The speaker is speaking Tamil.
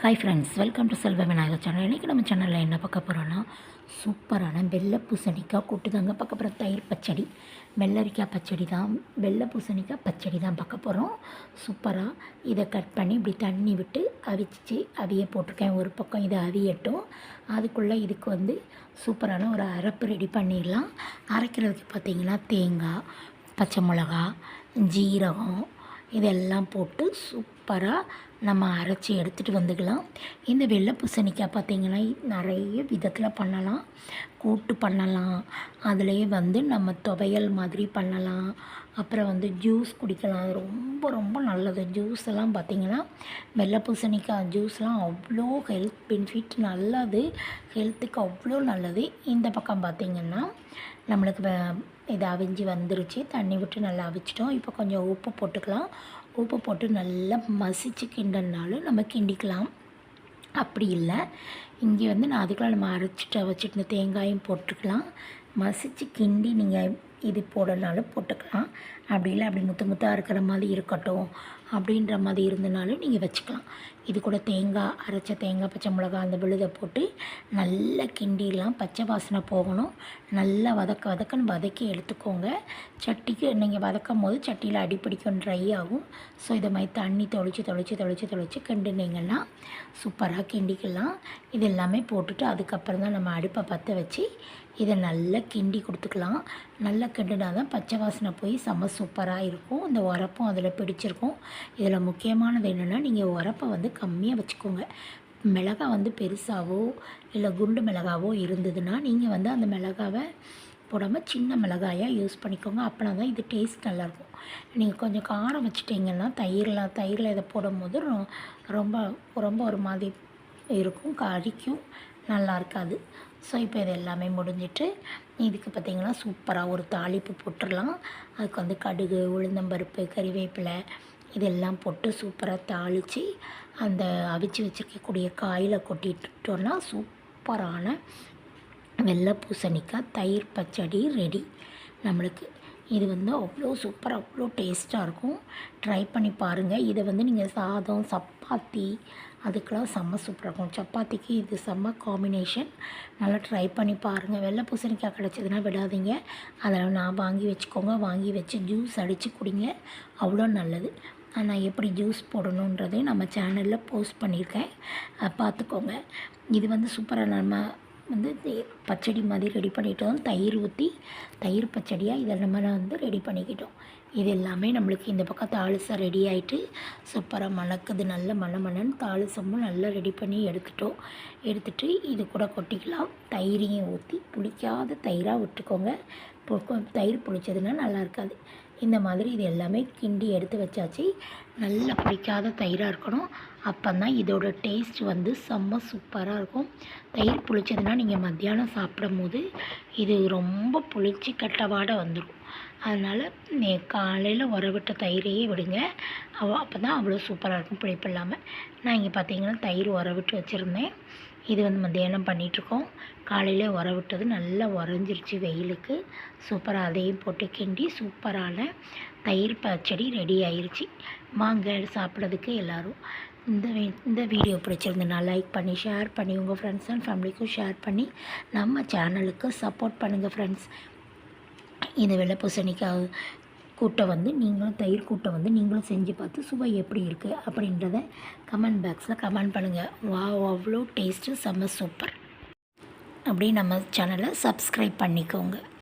Hi friends, welcome to Selva Vinayagar channel. இன்றைக்கி நம்ம சேனலில் என்ன பார்க்க போகிறோன்னா, சூப்பரான வெள்ளை பூசணிக்காய் கூட்டு தாங்க பார்க்க போகிறோம். தயிர் பச்சடி, வெள்ளரிக்காய் பச்சடி தான், வெள்ளை பூசணிக்காய் பச்சடி தான் பார்க்க போகிறோம். சூப்பராக இதை கட் பண்ணி இப்படி தண்ணி விட்டு அவிச்சு அவிய போட்டிருக்கேன். ஒரு பக்கம் இதை அவியட்டும். அதுக்குள்ளே இதுக்கு சூப்பரான ஒரு அரைப்பு ரெடி பண்ணிடலாம். அரைக்கிறதுக்கு பார்த்திங்கன்னா தேங்காய், பச்சை மிளகா, ஜீரகம் இதெல்லாம் போட்டு சூப்பராக நம்ம அரைச்சி எடுத்துகிட்டு வந்துக்கலாம். இந்த வெள்ளை பூசணிக்காய் பார்த்திங்கன்னா நிறைய விதத்தில் பண்ணலாம். கூட்டு பண்ணலாம், அதுலேயே நம்ம துவையல் மாதிரி பண்ணலாம். அப்புறம் ஜூஸ் குடிக்கலாம். அது ரொம்ப ரொம்ப நல்லது. ஜூஸ் எல்லாம் பார்த்திங்கன்னா வெள்ளை பூசணிக்காய் ஜூஸ்லாம் அவ்வளோ ஹெல்த் பெனிஃபிட், நல்லது, ஹெல்த்துக்கு அவ்வளோ நல்லது. இந்த பக்கம் பார்த்திங்கன்னா நம்மளுக்கு இதை அவிஞ்சு வந்துருச்சு. தண்ணி விட்டு நல்லா அவிச்சிட்டோம். இப்போ கொஞ்சம் உப்பு போட்டுக்கலாம். உப்பு போட்டு நல்லா மசிச்சு கிண்டனாலும் நம்ம கிண்டிக்கலாம். அப்படி இல்லை, இங்கே நான் அதுக்குள்ளே நம்ம அரைச்சிட்டு வச்சுட்டு தேங்காயும் போட்டுக்கலாம். மசிச்சு கிண்டி நீங்கள் இது போடனாலும் போட்டுக்கலாம். அப்படி இல்லை, அப்படி முத்து முத்தாக இருக்கிற மாதிரி இருக்கட்டும் அப்படின்ற மாதிரி இருந்தனாலும் நீங்கள் வச்சுக்கலாம். இது கூட தேங்காய், அரைச்ச தேங்காய், பச்சை மிளகா, அந்த விழுதை போட்டு நல்லா கிண்டிடலாம். பச்சை வாசனை போகணும். நல்லா வதக்கன்னு வதக்கி எடுத்துக்கோங்க. சட்டிக்கு நீங்கள் வதக்கும் போது சட்டியில் அடிப்பிடிக்கும், ட்ரை ஆகும். ஸோ இதை மாதிரி தண்ணி தொளிச்சு கிண்டினீங்கன்னா சூப்பராக கிண்டிக்கலாம். இது எல்லாமே போட்டுட்டு அதுக்கப்புறம் தான் நம்ம அடுப்பை பற்ற வச்சு இதை நல்லா கிண்டி கொடுத்துக்கலாம். நல்லா கிண்டினா தான் பச்சை வாசனை போய் செம்ம சூப்பராக இருக்கும். இந்த உரப்பும் அதில் பிடிச்சிருக்கும். இதில் முக்கியமானது என்னென்னா, நீங்கள் உரப்பை கம்மியாக வச்சுக்கோங்க. மிளகாய் பெருசாகவோ இல்லை குண்டு மிளகாவோ இருந்ததுன்னா நீங்கள் அந்த மிளகாவை போடாமல் சின்ன மிளகாயாக யூஸ் பண்ணிக்கோங்க. அப்படின்னா தான் இது டேஸ்ட் நல்லாயிருக்கும். நீங்கள் கொஞ்சம் காரம் வச்சுட்டிங்கன்னா தயிரில் இதை போடும்போது ரொம்ப ரொம்ப ஒரு மாதிரி இருக்கும், கறிக்கும், நல்லா இருக்காது. ஸோ இப்போ இது எல்லாமே முடிஞ்சிட்டு இதுக்கு பார்த்திங்கன்னா சூப்பராக ஒரு தாளிப்பு போட்டுடலாம். அதுக்கு கடுகு, உளுந்தம்பருப்பு, கறிவேப்பிலை இதெல்லாம் போட்டு சூப்பராக தாளித்து அந்த அவிச்சு வச்சுருக்கக்கூடிய காயில் கொட்டிட்டோன்னா சூப்பரான வெள்ளை பூசணிக்காய் தயிர் பச்சடி ரெடி நம்மளுக்கு. இது அவ்வளோ சூப்பராக, அவ்வளோ டேஸ்ட்டாக இருக்கும். ட்ரை பண்ணி பாருங்கள். இதை நீங்கள் சாதம், சப்பாத்தி அதுக்கெலாம் செம்ம சூப்பராக இருக்கும். சப்பாத்திக்கு இது செம்ம காம்பினேஷன். நல்லா ட்ரை பண்ணி பாருங்கள். வெள்ளை பூசணிக்காய் கிடச்சதுன்னா விடாதீங்க. அதில் வாங்கி வச்சுக்கோங்க. வாங்கி வச்சு ஜூஸ் அடித்து குடிங்க, அவ்வளோ நல்லது. நான் எப்படி ஜூஸ் போடணுன்றதை நம்ம சேனலில் போஸ்ட் பண்ணியிருக்கேன், பார்த்துக்கோங்க. இது சூப்பராக நம்ம பச்சடி மாதிரி ரெடி பண்ணிட்டோம். தயிர் ஊற்றி தயிர் பச்சடியாக இதை நம்ம ரெடி பண்ணிக்கிட்டோம். இது எல்லாமே நம்மளுக்கு இந்த பக்கம் தாளிசம் ரெடி ஆகிட்டு சூப்பராக மணக்குது. நல்ல மணன்னு தாளிசமும் நல்லா ரெடி பண்ணி எடுத்துட்டு இது கூட கொட்டிக்கலாம். தயிரையும் ஊற்றி புளிக்காத தயிராக விட்டுக்கோங்க. தயிர் புளிச்சதுன்னா நல்லா இருக்காது. இந்த மாதிரி இது எல்லாமே கிண்டி எடுத்து வச்சாச்சு. நல்லா புளிக்காத தயிராக இருக்கணும். அப்போ தான் இதோட டேஸ்ட் செம்ம சூப்பராக இருக்கும். தயிர் புளிச்சதுன்னா நீங்கள் மத்தியானம் சாப்பிடும் போது இது ரொம்ப புளிச்சு கட்டவாடை வந்துடும். அதனால் காலையில் உரவிட்ட தயிரையே விடுங்க. அப்போ தான் அவ்வளோ சூப்பராக இருக்கும், புளிப்பு இல்லாமல். நான் இங்கே பார்த்தீங்கன்னா தயிர் உரவிட்டு வச்சுருந்தேன். இது மத்தியானம் பண்ணிகிட்ருக்கோம். காலையில் உரவிட்டது நல்லா உறைஞ்சிருச்சு வெயிலுக்கு. சூப்பராக அதையும் போட்டு கிண்டி சூப்பரான தயிர் பச்சடி ரெடி ஆயிடுச்சு. வாங்க சாப்பிட்றதுக்கு எல்லோரும். இந்த வீடியோ பிடிச்சிருந்ததுன்னா லைக் பண்ணி, ஷேர் பண்ணி, உங்கள் ஃப்ரெண்ட்ஸ் அண்ட் ஃபேமிலிக்கும் ஷேர் பண்ணி நம்ம சேனலுக்கு சப்போர்ட் பண்ணுங்கள் ஃப்ரெண்ட்ஸ். இந்த வெள்ளை பூசணிக்காய் கூட்டை நீங்களும் தயிர் கூட்டை நீங்களும் செஞ்சு பார்த்து சுவை எப்படி இருக்குது அப்படின்றத கமெண்ட் பாக்ஸில் கமெண்ட் பண்ணுங்கள். அவ்வளோ டேஸ்ட்டு செம்ம சூப்பர். அப்படியே நம்ம சேனலை சப்ஸ்கிரைப் பண்ணிக்கோங்க.